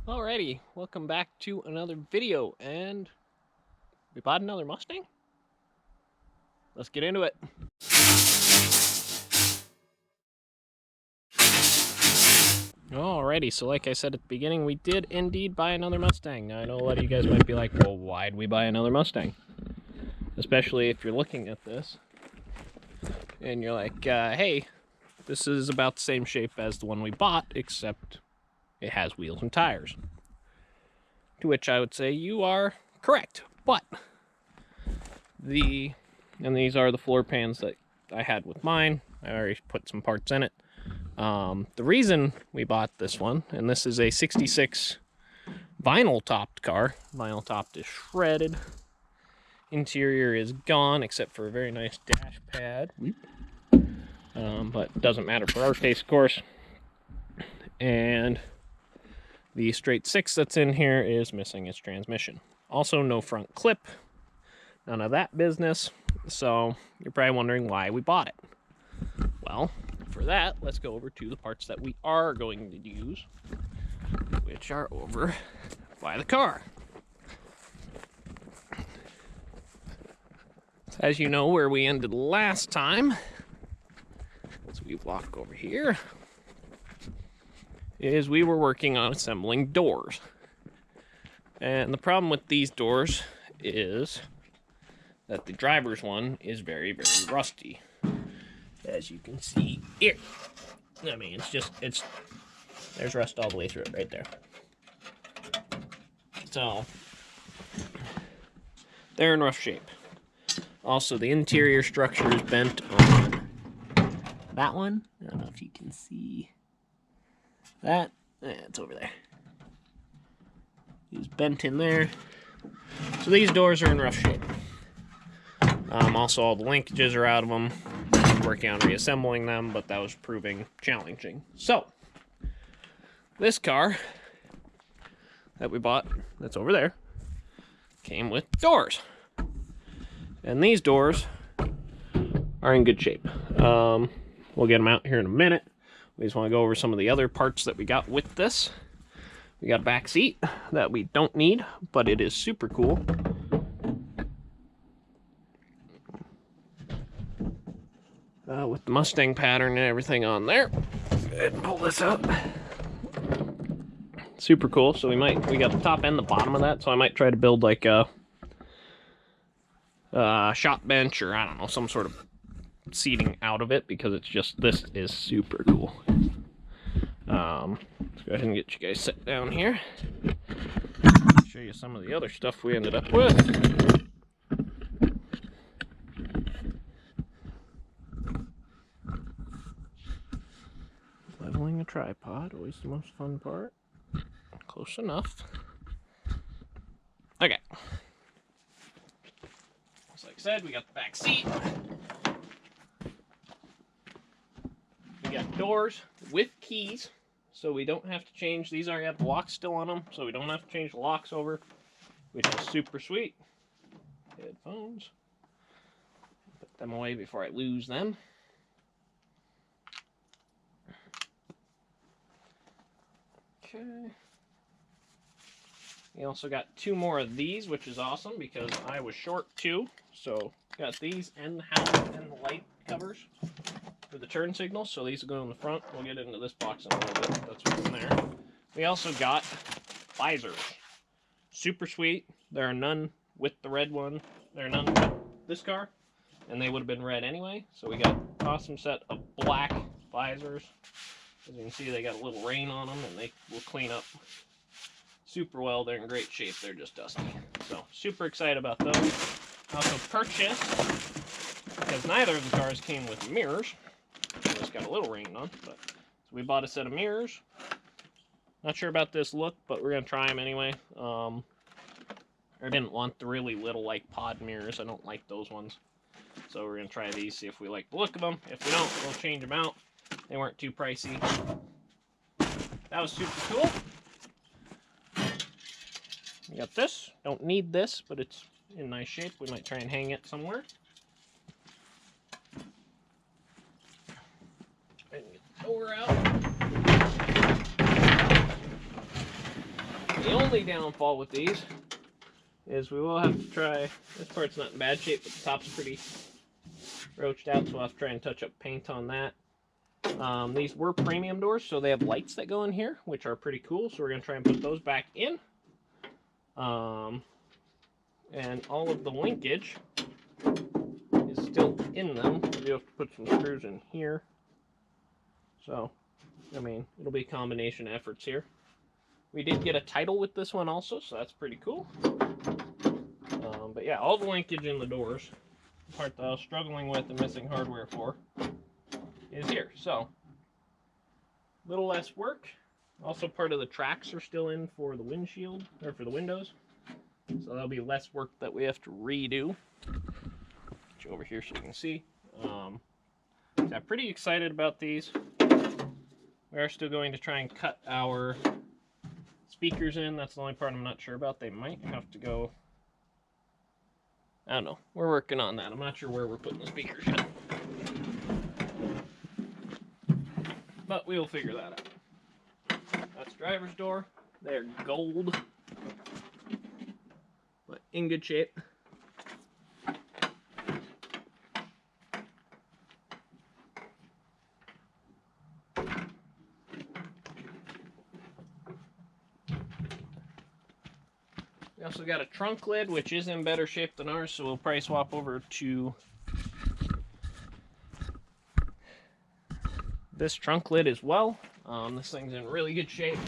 Alrighty, welcome back to another video, and we bought another Mustang? Let's get into it. Alrighty, so like I said at the beginning, we did indeed buy another Mustang. Now I know a lot of you guys might be like, well, why'd we buy another Mustang? Especially if you're looking at this, and you're like, hey, this is about the same shape as the one we bought, except it has wheels and tires. To which I would say you are correct, but these are the floor pans that I had with mine. I already put some parts in it. The reason we bought this one, and this is a 66 vinyl topped car. Vinyl topped is shredded. Interior is gone except for a very nice dash pad. But doesn't matter for our case, of course. And the straight six that's in here is missing its transmission. Also, no front clip. None of that business. So you're probably wondering why we bought it. Well, for that, let's go over to the parts that we are going to use, which are over by the car. As you know, where we ended last time, as we walk over here, is we were working on assembling doors. And the problem with these doors is that the driver's one is very, very rusty. As you can see here. I mean, there's rust all the way through it right there. So, they're in rough shape. Also, the interior structure is bent on that one. I don't know if you can see that. It's over there. It's bent in there. So these doors are in rough shape. Also, all the linkages are out of them. I'm working on reassembling them, but that was proving challenging. So, this car that we bought, that's over there, came with doors. And these doors are in good shape. We'll get them out here in a minute. We just want to go over some of the other parts that we got with this. We got a back seat that we don't need, but it is super cool. With the Mustang pattern and everything on there. Go ahead and pull this out. Super cool. So we got the top and the bottom of that. So I might try to build like a shop bench, or I don't know, some sort of seating out of it, because this is super cool. Let's go ahead and get you guys set down here. Show you some of the other stuff we ended up with. Leveling a tripod, always the most fun part. Close enough. Okay. So like I said, we got the back seat. We got doors with keys, so we don't have to change. These already have the locks still on them, so we don't have to change the locks over, which is super sweet. Headphones. Put them away before I lose them. Okay. We also got two more of these, which is awesome because I was short two. So got these and the house and the light covers for the turn signals. So these will go in the front. We'll get into this box in a little bit. That's what's in there. We also got visors. Super sweet. There are none with the red one. There are none with this car, and they would have been red anyway. So we got an awesome set of black visors. As you can see, they got a little rain on them, and they will clean up super well. They're in great shape. They're just dusty. So, super excited about those. Also purchased, because neither of the cars came with mirrors. They just got a little rain on. So we bought a set of mirrors. Not sure about this look, but we're going to try them anyway. I didn't want the really little, like, pod mirrors. I don't like those ones. So we're going to try these, see if we like the look of them. If we don't, we'll change them out. They weren't too pricey. That was super cool. We got this. Don't need this, but it's in nice shape. We might try and hang it somewhere. And get the door out. the only downfall with these is we will have to try, this part's not in bad shape, but the top's pretty roached out, so we'll have to try and touch up paint on that. These were premium doors, so they have lights that go in here, which are pretty cool, so we're going to try and put those back in. And all of the linkage is still in them. You have to put some screws in here. So, I mean, it'll be a combination of efforts here. We did get a title with this one also, so that's pretty cool. But yeah, all the linkage in the doors, the part that I was struggling with and missing hardware for, is here. So, a little less work. Also, part of the tracks are still in for the windshield, or for the windows. So that'll be less work that we have to redo. Get you over here so you can see. So I'm pretty excited about these. We are still going to try and cut our speakers in. That's the only part I'm not sure about. They might have to go... I don't know. We're working on that. I'm not sure where we're putting the speakers yet. But we'll figure that out. That's driver's door. They're gold, but in good shape. We also got a trunk lid, which is in better shape than ours, so we'll probably swap over to this trunk lid as well. This thing's in really good shape.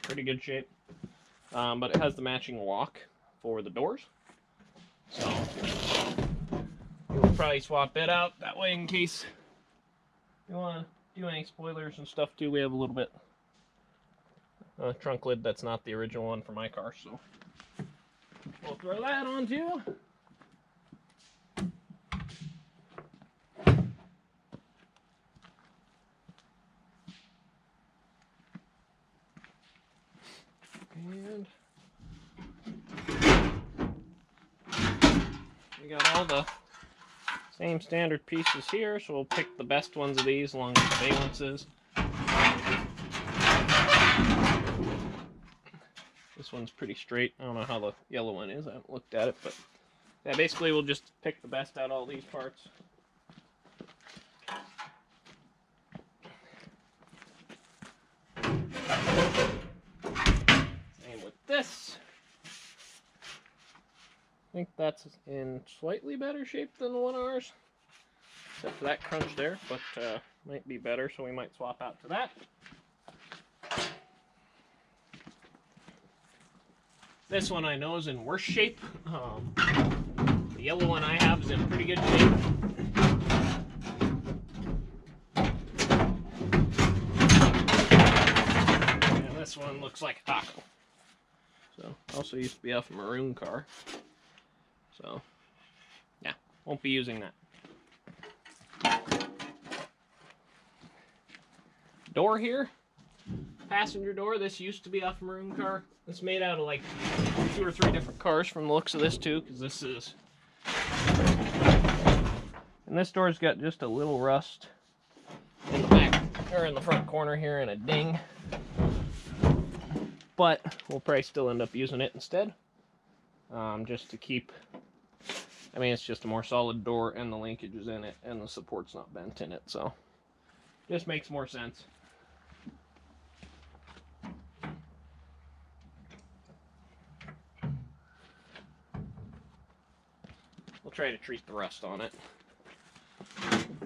Pretty good shape. But it has the matching lock for the doors. So we'll probably swap it out that way in case you want to do any spoilers and stuff too. We have a little bit trunk lid that's not the original one for my car, so we'll throw that on too. And we got all the same standard pieces here, so we'll pick the best ones of these along with the valences. This one's pretty straight. I don't know how the yellow one is. I haven't looked at it, but yeah, basically we'll just pick the best out of all these parts. Same with this. I think that's in slightly better shape than the one ours, except for that crunch there, but might be better, so we might swap out to that. This one I know is in worse shape. The yellow one I have is in pretty good shape. And this one looks like a taco. So, also used to be off a maroon car. So, yeah, won't be using that. Door here. Passenger door. This used to be off a maroon car. It's made out of like 2 or 3 different cars from the looks of this too, because this is... And this door's got just a little rust in the back, or in the front corner here, and a ding. But we'll probably still end up using it instead. Just to keep... I mean, it's just a more solid door, and the linkage is in it, and the support's not bent in it, so... Just makes more sense. We'll try to treat the rust on it.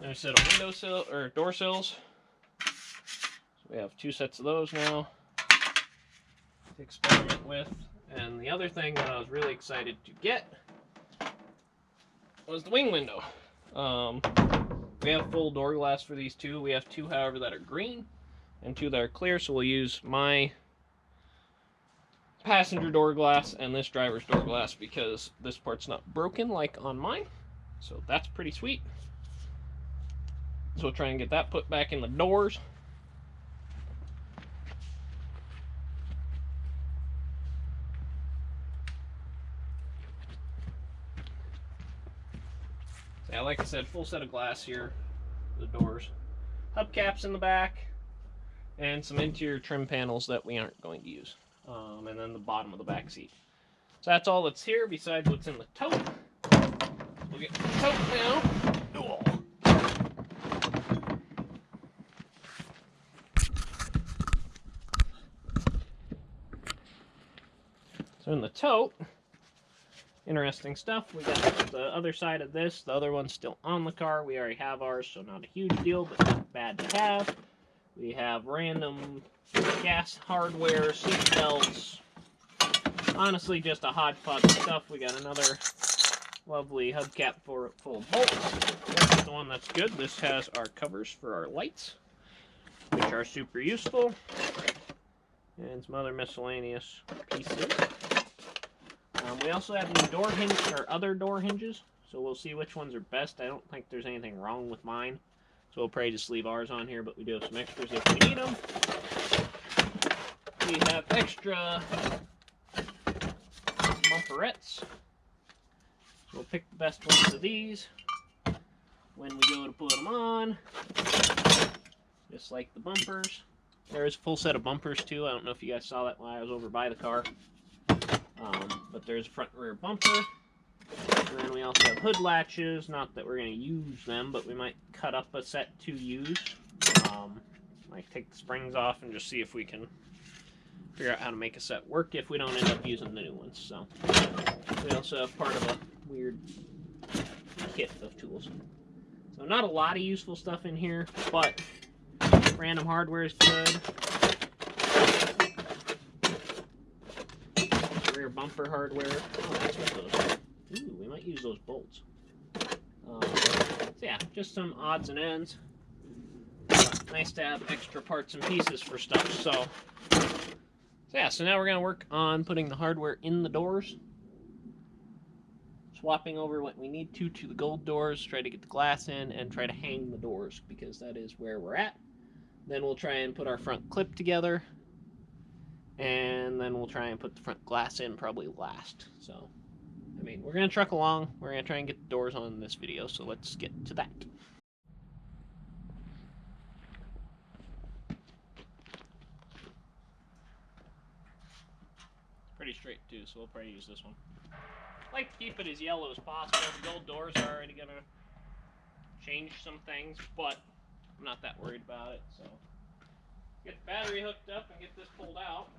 There's a set of windowsill or door sills. So we have 2 sets of those now to experiment with. And the other thing that I was really excited to get was the wing window. We have full door glass for these 2. We have 2, however, that are green and 2 that are clear. So we'll use my passenger door glass and this driver's door glass because this part's not broken like on mine. So that's pretty sweet. So we'll try and get that put back in the doors. So yeah, like I said, full set of glass here for the doors. Hubcaps in the back. and some interior trim panels that we aren't going to use. And then the bottom of the back seat. So that's all that's here besides what's in the tote. We'll get the tote now. So in the tote, interesting stuff. We got the other side of this. The other one's still on the car. We already have ours, so not a huge deal, but not bad to have. We have random gas hardware, seat belts. Honestly, just a hodgepodge of stuff. We got another lovely hubcap full of bolts. This is the one that's good. This has our covers for our lights, which are super useful. And some other miscellaneous pieces. We also have new door hinges, or other door hinges, so we'll see which ones are best. I don't think there's anything wrong with mine, so we'll probably just leave ours on here, but we do have some extras if we need them. We have extra bumperettes, so we'll pick the best ones of these when we go to put them on, just like the bumpers. There is a full set of bumpers too. I don't know if you guys saw that while I was over by the car. But there's a front and rear bumper. And then we also have hood latches. Not that we're going to use them, but we might cut up a set to use. Like take the springs off and just see if we can figure out how to make a set work if we don't end up using the new ones. So we also have part of a weird kit of tools. So not a lot of useful stuff in here, but random hardware is good. Rear bumper hardware. Oh, that's what those. Ooh, we might use those bolts. So yeah, just some odds and ends. Nice to have extra parts and pieces for stuff. So yeah, so now we're gonna work on putting the hardware in the doors, swapping over what we need to the gold doors, try to get the glass in, and try to hang the doors because that is where we're at. Then we'll try and put our front clip together. And then we'll try and put the front glass in probably last. So, I mean, we're going to truck along. We're going to try and get the doors on in this video, so let's get to that. Pretty straight, too, so we'll probably use this one. I like to keep it as yellow as possible. The gold doors are already going to change some things, but I'm not that worried about it. So, get the battery hooked up and get this pulled out.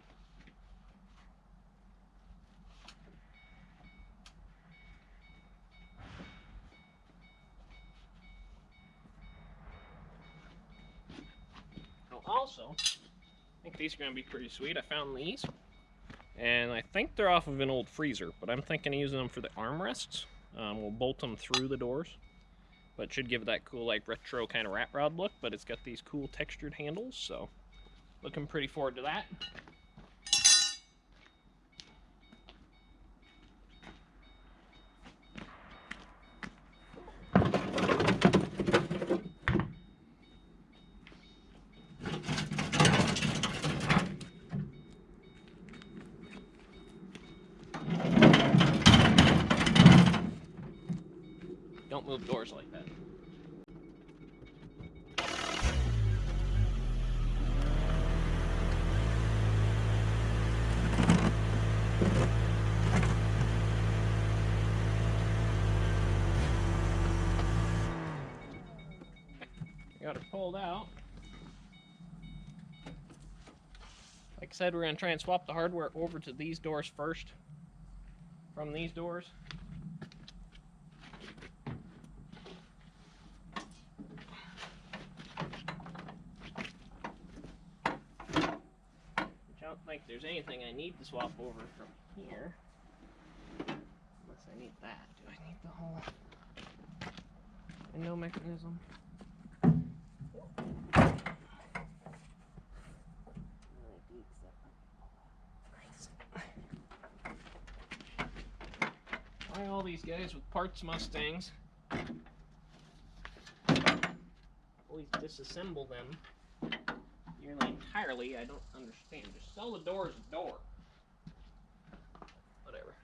Also, I think these are going to be pretty sweet. I found these, and I think they're off of an old freezer, but I'm thinking of using them for the armrests. We'll bolt them through the doors, but it should give that cool, like, retro kind of rat rod look, but it's got these cool textured handles, so looking pretty forward to that. Don't move doors like that. Got it pulled out. Like I said, we're going to try and swap the hardware over to these doors first from these doors. Which I don't think there's anything I need to swap over from here. Unless I need that. Do I need the whole window mechanism? Why all these guys with parts Mustangs always disassemble them nearly entirely? I don't understand. Just sell the door as a door. Whatever.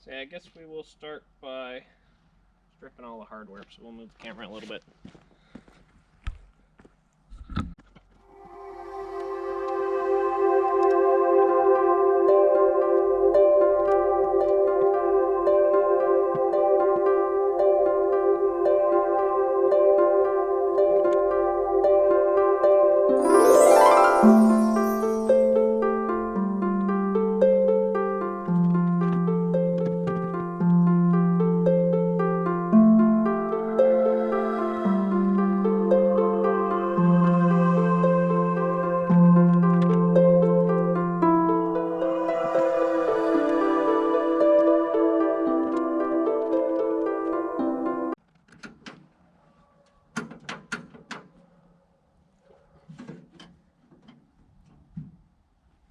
So yeah, I guess we will start by stripping all the hardware, so we'll move the camera a little bit.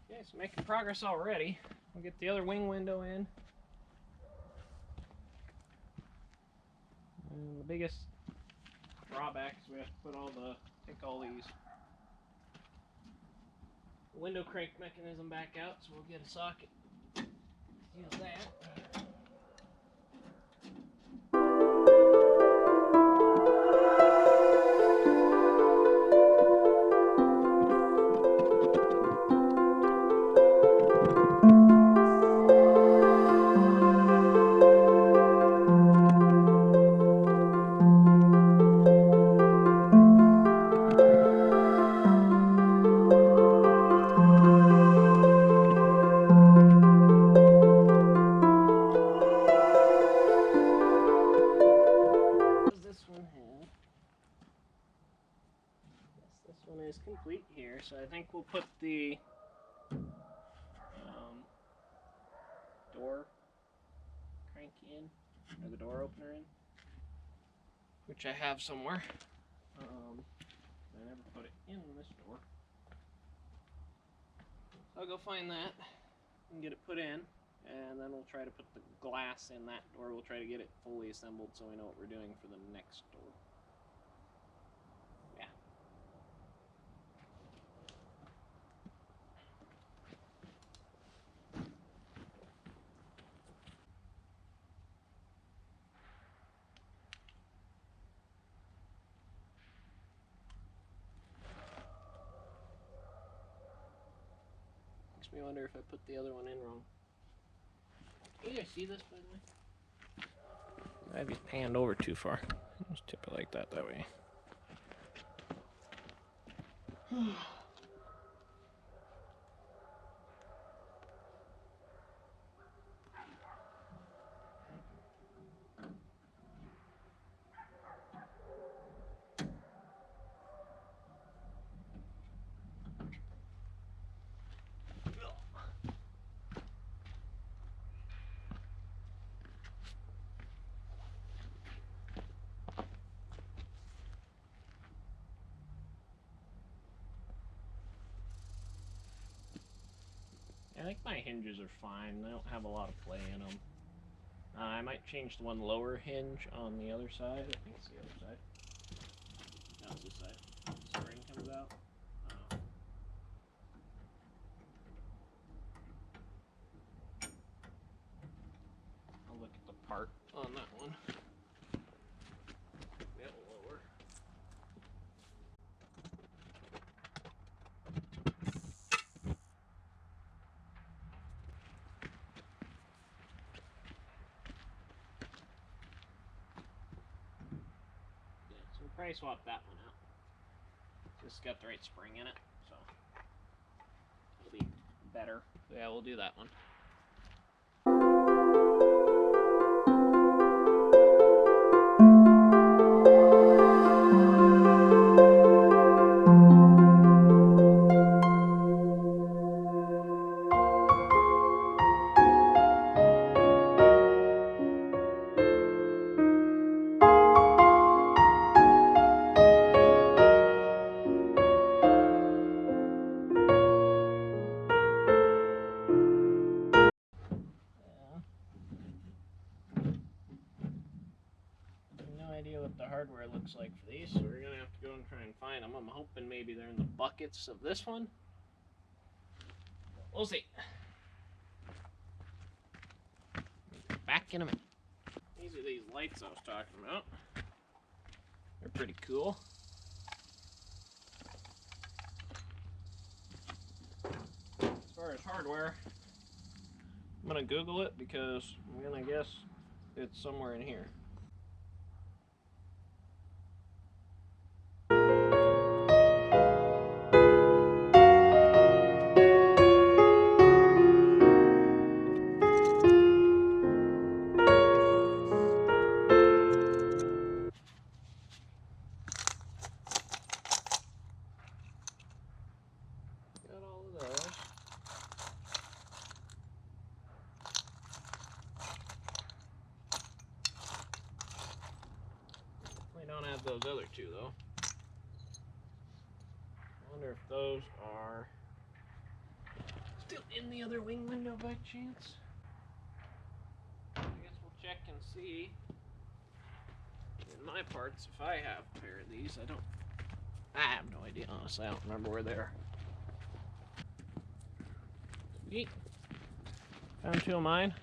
Okay, so making progress already. We'll get the other wing window in. And the biggest drawback is we have to take all these window crank mechanism back out, so we'll get a socket. Use that. Is complete here, so I think we'll put the door crank in, or the door opener in, which I have somewhere. I never put it in this door. So I'll go find that and get it put in, and then we'll try to put the glass in that door. We'll try to get it fully assembled so we know what we're doing for the next door. Yeah. Makes me wonder if I put the other one in wrong. Can you guys see this, by the way? I've just panned over too far. Just tip it like that way. I think my hinges are fine. They don't have a lot of play in them. I might change the one lower hinge on the other side. I think it's the other side. No, it's this side. The spring comes out. I'll look at the part on that one. Yep, lower. So we'll probably swap that one out. It's got the right spring in it, so it'll be better. So yeah, we'll do that one. Idea what the hardware looks like for these, so we're gonna have to go and try and find them. I'm hoping maybe they're in the buckets of this one. We'll see. back in a minute. These are these lights I was talking about. They're pretty cool. As far as hardware, I'm gonna Google it because I'm gonna guess it's somewhere in here. Got all of those. We don't have those other two though. I wonder if those are still in the other wing window by chance. I guess we'll check and see in my parts if I have a pair of these. I have no idea, honestly. I don't remember where they are. Yeet. Found two of mine.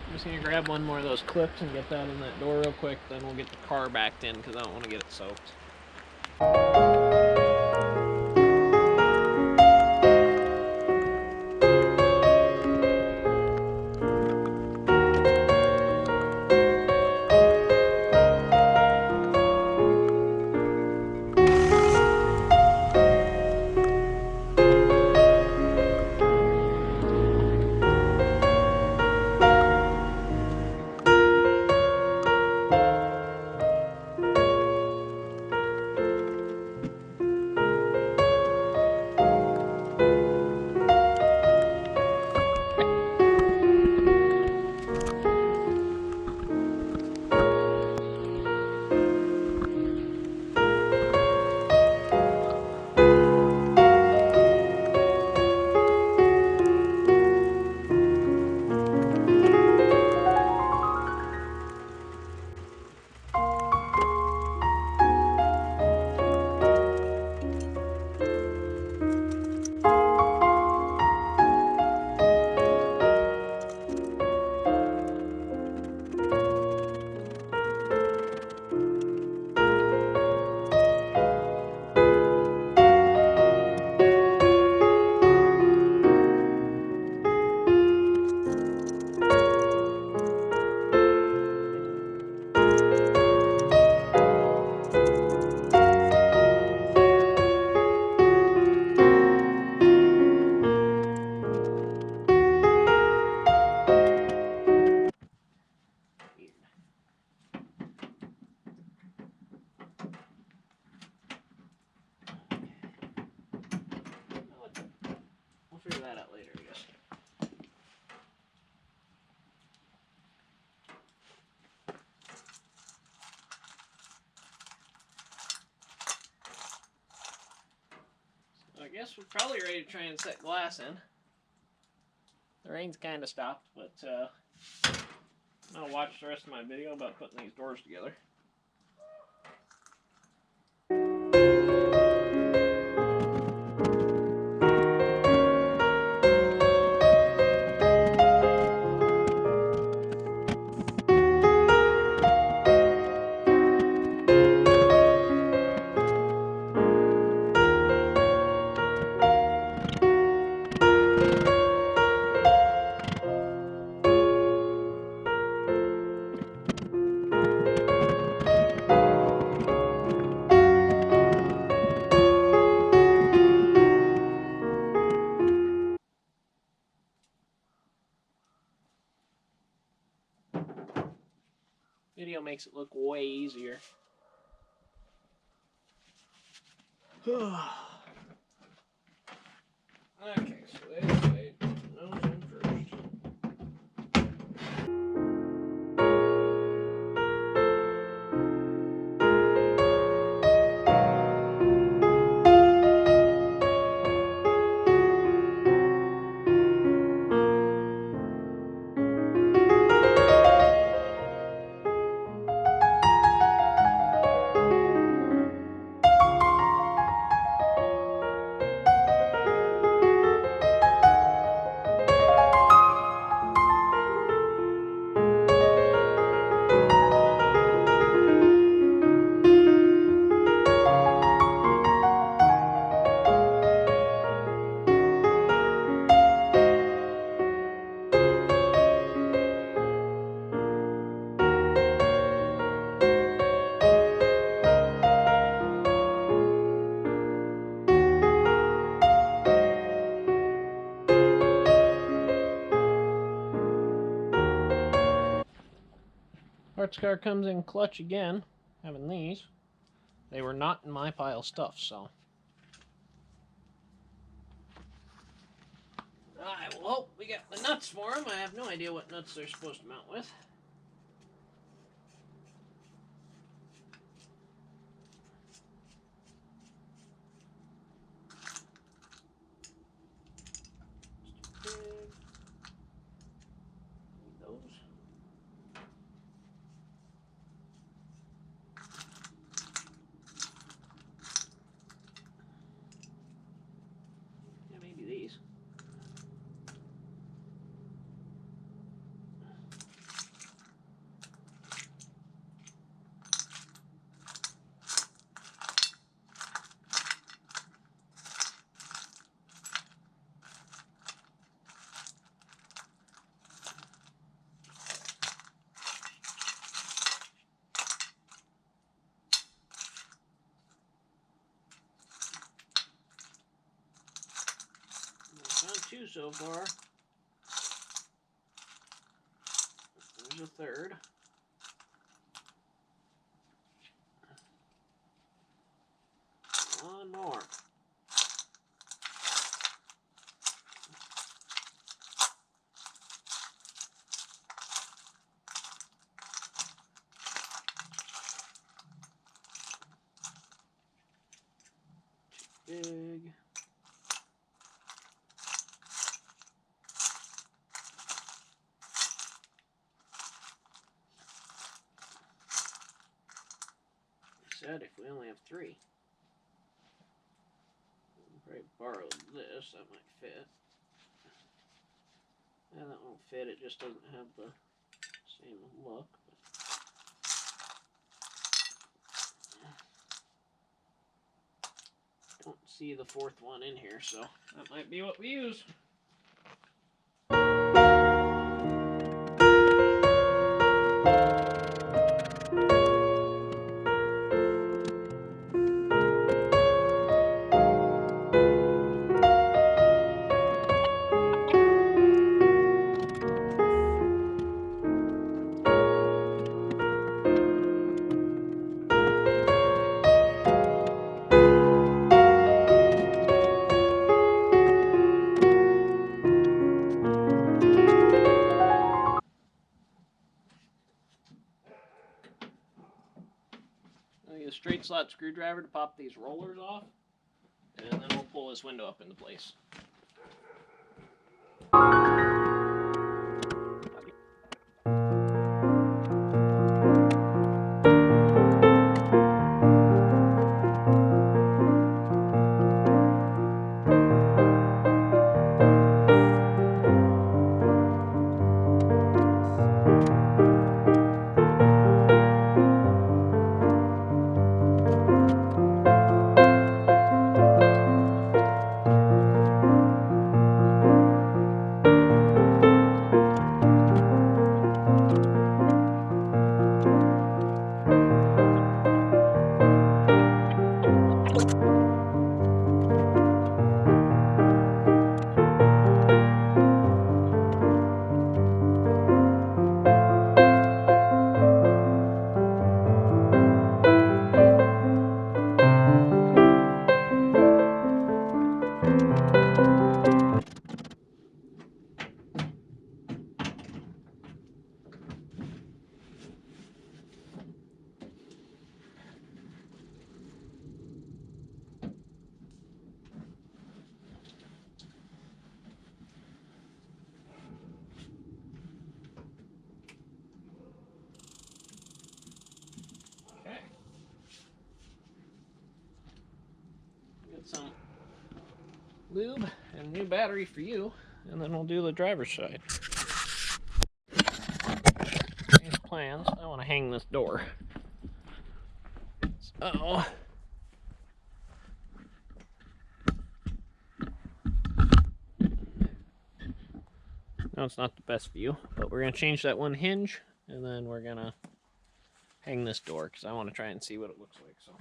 I'm just gonna grab one more of those clips and get that in that door real quick, then we'll get the car backed in because I don't want to get it soaked. We'll figure that out later, I guess. So I guess we're probably ready to try and set glass in. The rain's kind of stopped, but I'll watch the rest of my video about putting these doors together. Video makes it look way easier. Okay, so they say nose in first. Parts car comes in clutch again, having these. They were not in my pile of stuff, so. I will hope we get the nuts for them. I have no idea what nuts they're supposed to mount with. These. Found two so far. There's a third. One more. Big. Said if we only have three. I'll borrow this, that might fit. Yeah, that won't fit, it just doesn't have the same look. Don't see the fourth one in here, so that might be what we use. I'll use a straight slot screwdriver to pop these rollers off, and then we'll pull this window up into place. lube and new battery for you, and then we'll do the driver's side. These plans, I want to hang this door. So no, it's not the best view, but we're going to change that one hinge, and then we're going to hang this door, because I want to try and see what it looks like. So.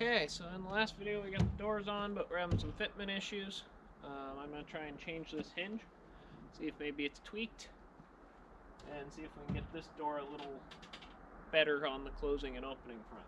Okay, so in the last video we got the doors on, but we're having some fitment issues. I'm going to try and change this hinge, see if maybe it's tweaked, and see if we can get this door a little better on the closing and opening front.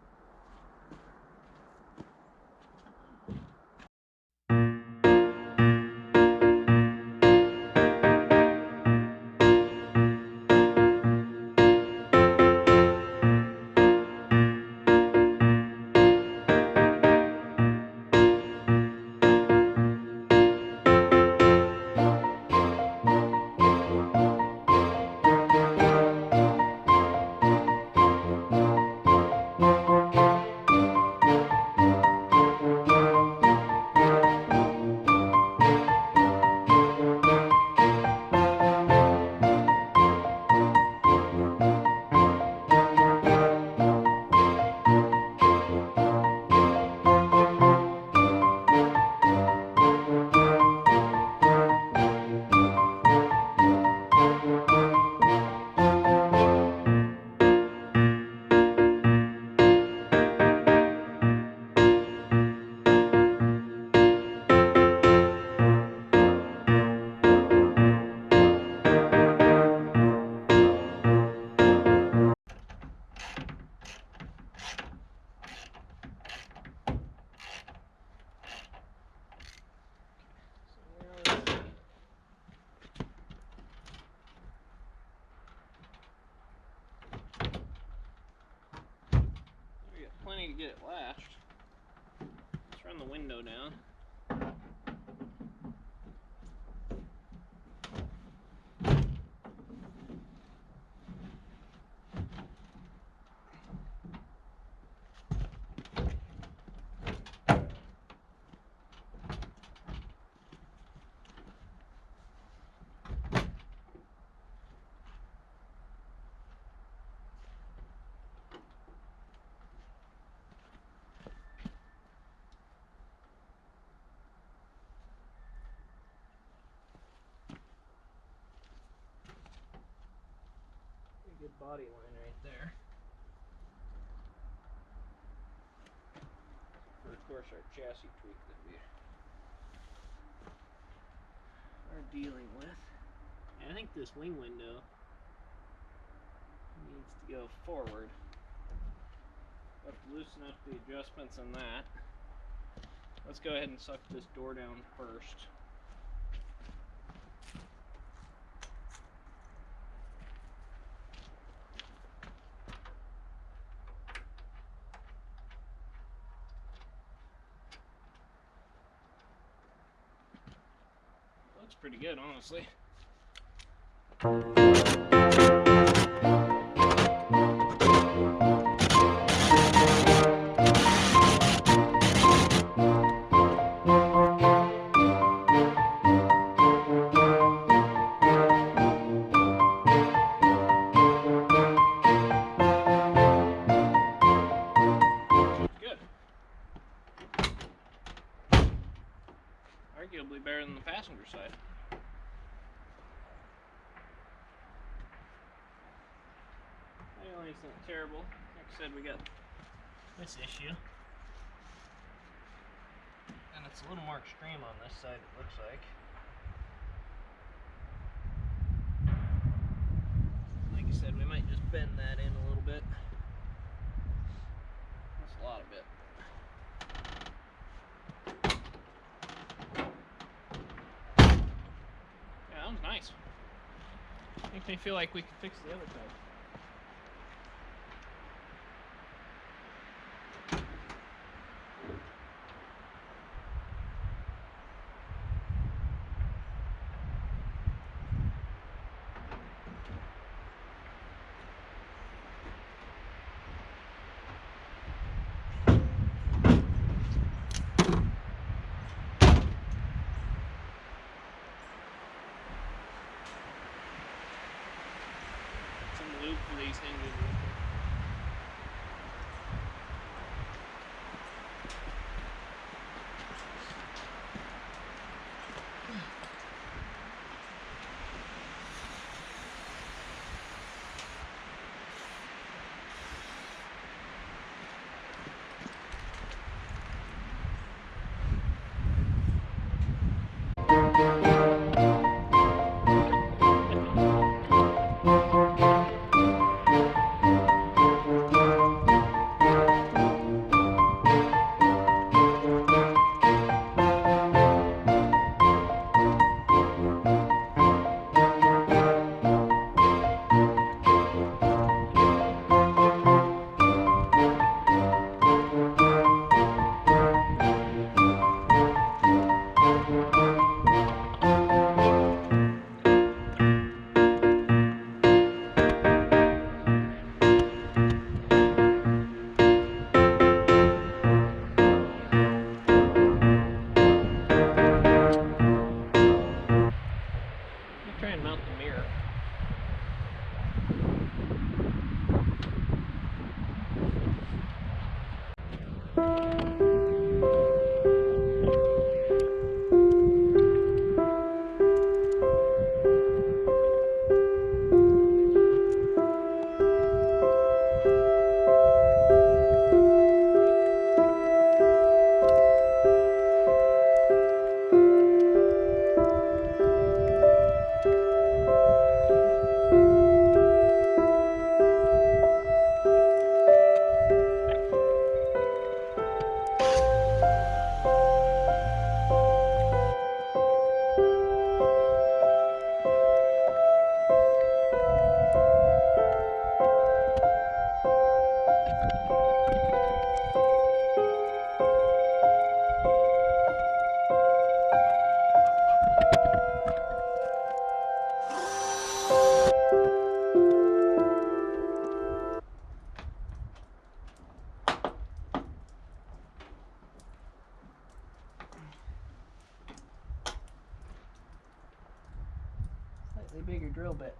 Plenty to get it latched. Let's run the window down. Good body line right there. For of course our chassis tweak that we are dealing with. And I think this wing window needs to go forward. We'll have to loosen up the adjustments on that. Let's go ahead and suck this door down first. Looks pretty good, honestly. Arguably better than the passenger side. It's not terrible. Like I said, we got this issue. And it's a little more extreme on this side, it looks like. Like I said, we might just bend that in a little bit. That's a lot of it. Yeah, that was nice. Makes me feel like we could fix the other side. Some lube for these hinges. Slightly bigger drill bit.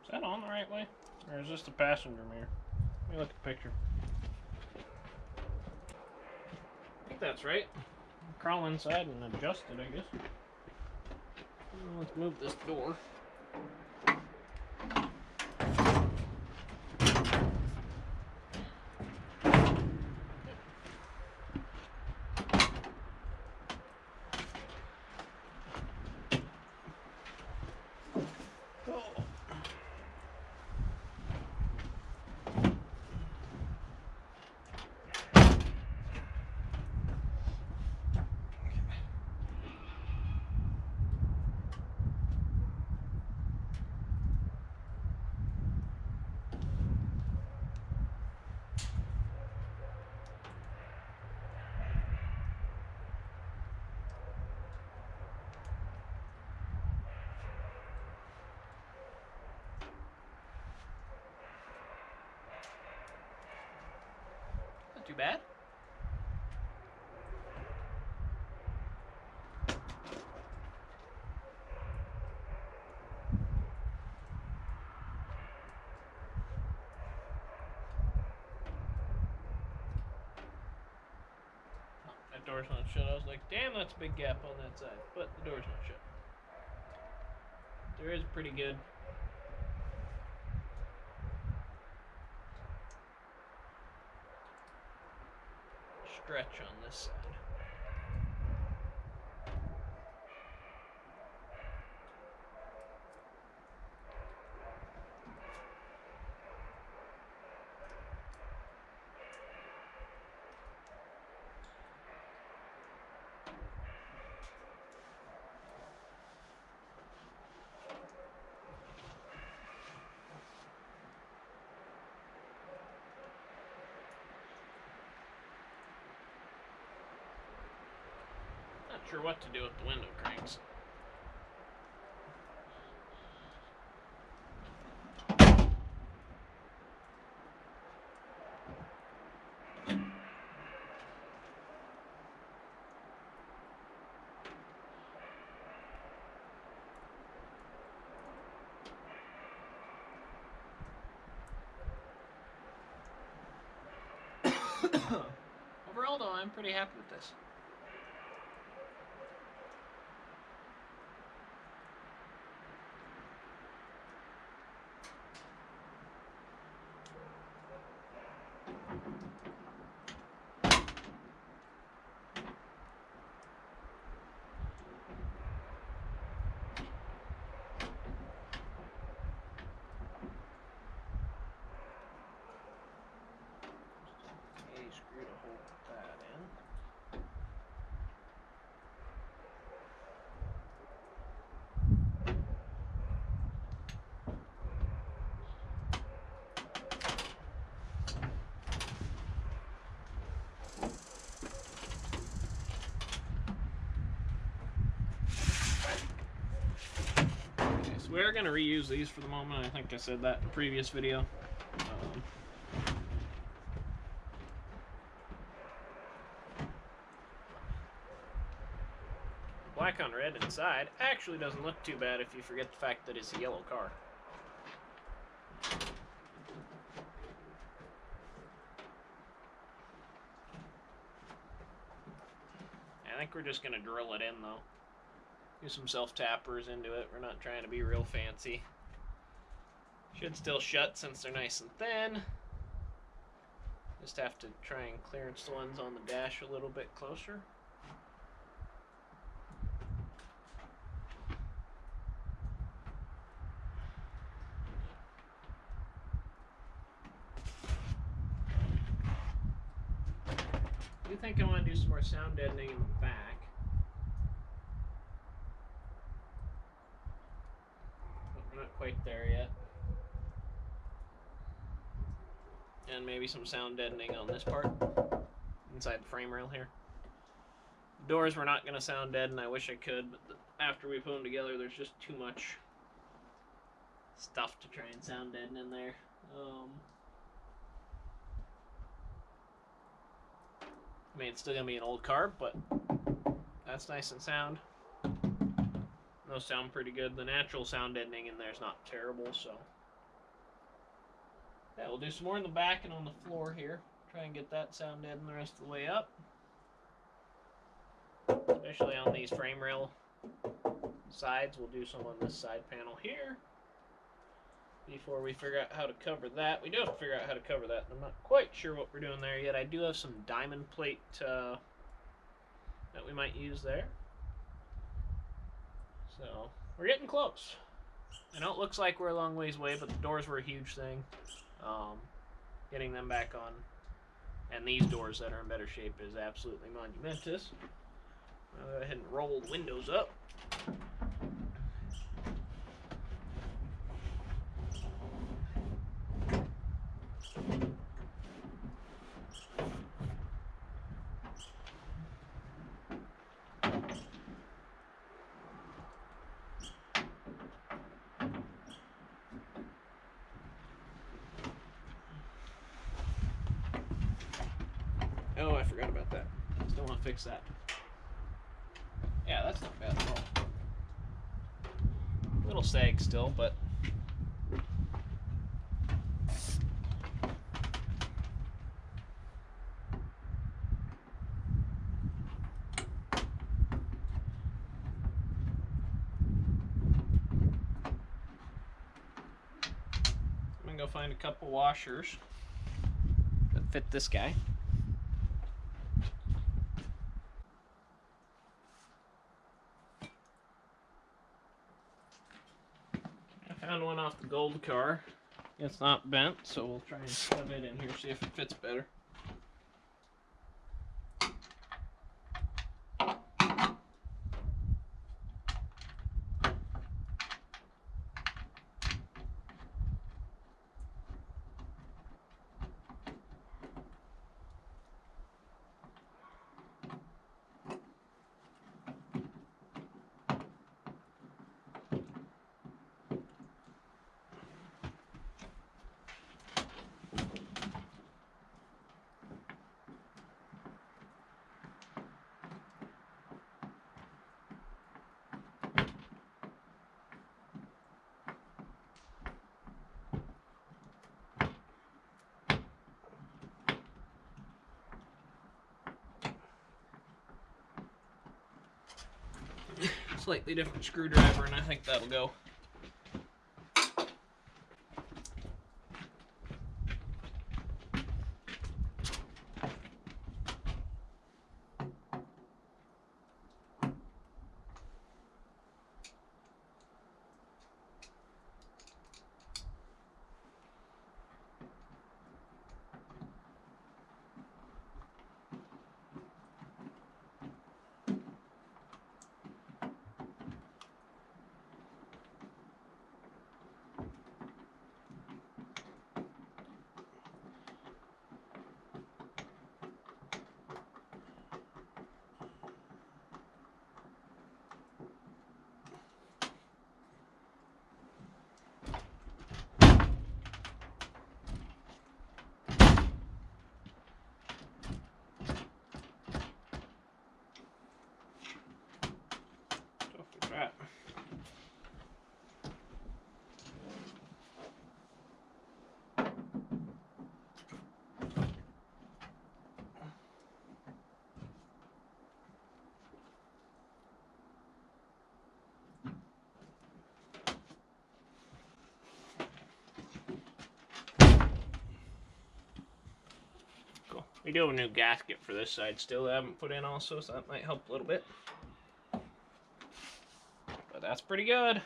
Is that on the right way? Or is this the passenger mirror? Let me look at the picture. I think that's right. Crawl inside and adjust it, I guess. Let's move this door. Not too bad. That door's not shut. I was like, damn, that's a big gap on that side. But the door's not shut. There is pretty good stretch on this side. Not sure what to do with the window cranks. Overall, though, I'm pretty happy with this. Screw to hold that in. Okay, so we're going to reuse these for the moment. I think I said that in a previous video. Black on red inside actually doesn't look too bad if you forget the fact that it's a yellow car. I think we're just going to drill it in though. Do some self-tappers into it. We're not trying to be real fancy. Should still shut since they're nice and thin. Just have to try and clearance the ones on the dash a little bit closer. I do think I want to do some more sound deadening in the back. But we're not quite there yet. And maybe some sound deadening on this part, inside the frame rail here. The doors we're not going to sound deaden. I wish I could, but after we put them together, there's just too much stuff to try and sound deaden in there. I mean, it's still going to be an old carb, but that's nice and sound. Those sound pretty good. The natural sound deadening in there is not terrible, so. Yeah, we'll do some more in the back and on the floor here. Try and get that sound deadened the rest of the way up. Especially on these frame rail sides. We'll do some on this side panel here. Before we figure out how to cover that. We do have to figure out how to cover that. I'm not quite sure what we're doing there yet. I do have some diamond plate that we might use there. So, we're getting close. I know it looks like we're a long ways away, but the doors were a huge thing. Getting them back on, and these doors that are in better shape is absolutely monumentous. I'll go ahead and roll the windows up. Oh, I forgot about that. Still want to fix that. Yeah, that's not bad at all. A little sag still, but I'm gonna go find a couple washers that fit this guy. Found one off the gold car. It's not bent, so we'll try and shove it in here, see if it fits better. Slightly different screwdriver, and I think that'll go. We do have a new gasket for this side still that I haven't put in also, so that might help a little bit. But that's pretty good.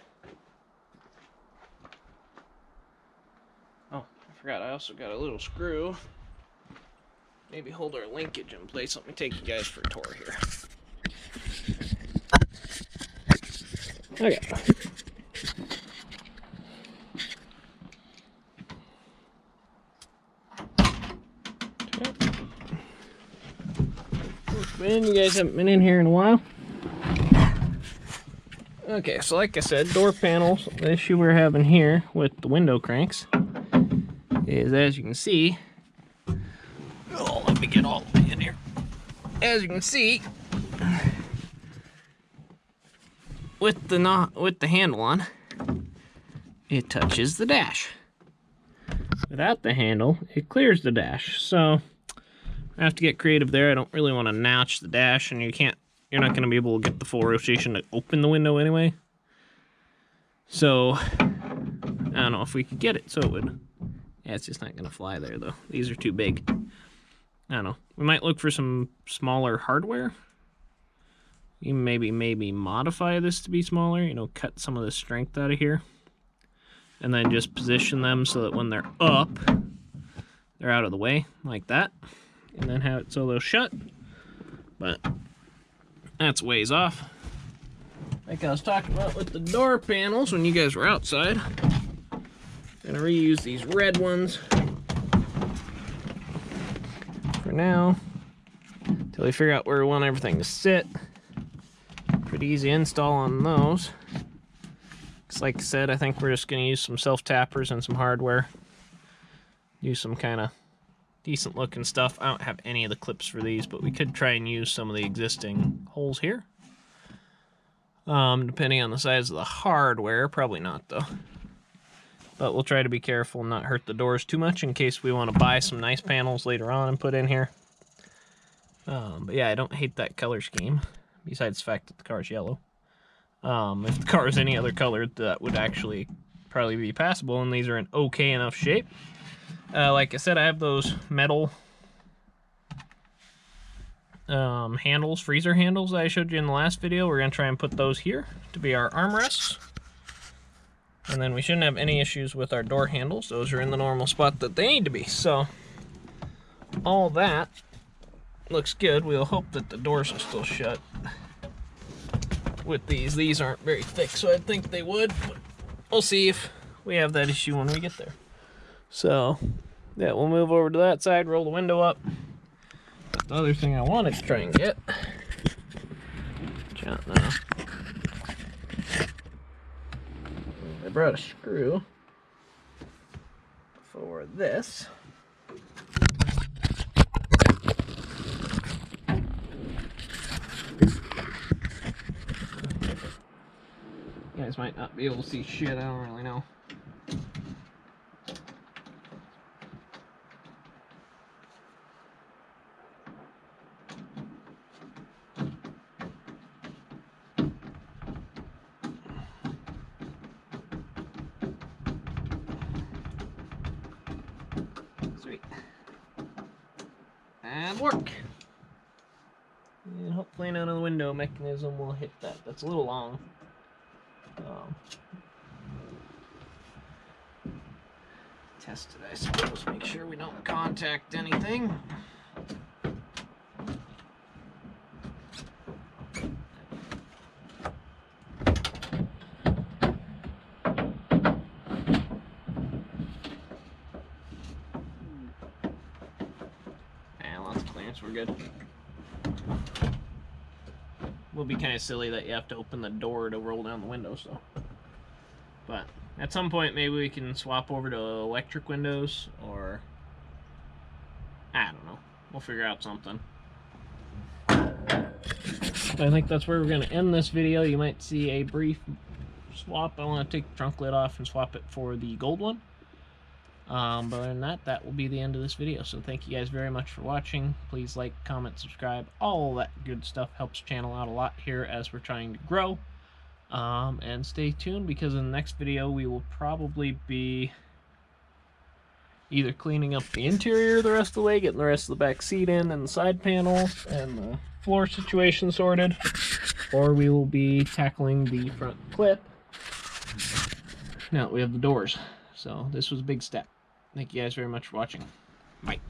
Oh, I forgot, I also got a little screw. Maybe hold our linkage in place. Let me take you guys for a tour here. Okay. Man, you guys haven't been in here in a while. Okay, so like I said, door panels, the issue we're having here with the window cranks is, as you can see, oh, let me get all the way in here. As you can see, with the handle on, it touches the dash. Without the handle, it clears the dash. So I have to get creative there. I don't really want to notch the dash, and you're not going to be able to get the full rotation to open the window anyway. So I don't know if we could get it so it would. Yeah, it's just not going to fly there though. These are too big. I don't know. We might look for some smaller hardware. You maybe modify this to be smaller, you know, cut some of the strength out of here. And then just position them so that when they're up, they're out of the way, like that. And then have it so they'll shut. But that's ways off. Like I was talking about with the door panels when you guys were outside. I'm gonna reuse these red ones for now, until we figure out where we want everything to sit. Pretty easy install on those. Because like I said, I think we're just gonna use some self-tappers and some hardware. Use some kind of decent looking stuff. I don't have any of the clips for these, but we could try and use some of the existing holes here. Depending on the size of the hardware, probably not though. But we'll try to be careful and not hurt the doors too much in case we want to buy some nice panels later on and put in here. But yeah, I don't hate that color scheme, besides the fact that the car's yellow. If the car is any other color, that would actually probably be passable, and these are in okay enough shape. Like I said, I have those metal handles, freezer handles that I showed you in the last video. We're going to try and put those here to be our armrests. And then we shouldn't have any issues with our door handles. Those are in the normal spot that they need to be. So all that looks good. We'll hope that the doors will still shut with these. These aren't very thick, so I think they would. But we'll see if we have that issue when we get there. So yeah, we'll move over to that side, roll the window up. But the other thing I wanted to try and get, I brought a screw for this. You guys might not be able to see shit, I don't really know. Sweet. And work. And hopefully none of the window mechanism will hit that. That's a little long. Test it, I suppose. Make sure we don't contact anything. Lots of clearance, we're good. Will be kind of silly that you have to open the door to roll down the window, so. But at some point, maybe we can swap over to electric windows, or I don't know. We'll figure out something. I think that's where we're going to end this video. You might see a brief swap. I want to take the trunk lid off and swap it for the gold one. But other than that, that will be the end of this video. So thank you guys very much for watching. Please like, comment, subscribe. All that good stuff helps the channel out a lot here as we're trying to grow. And stay tuned, because in the next video we will probably be... either cleaning up the interior the rest of the way, getting the rest of the back seat in and the side panels and the floor situation sorted, or we will be tackling the front clip now that we have the doors. So this was a big step. Thank you guys very much for watching. Bye.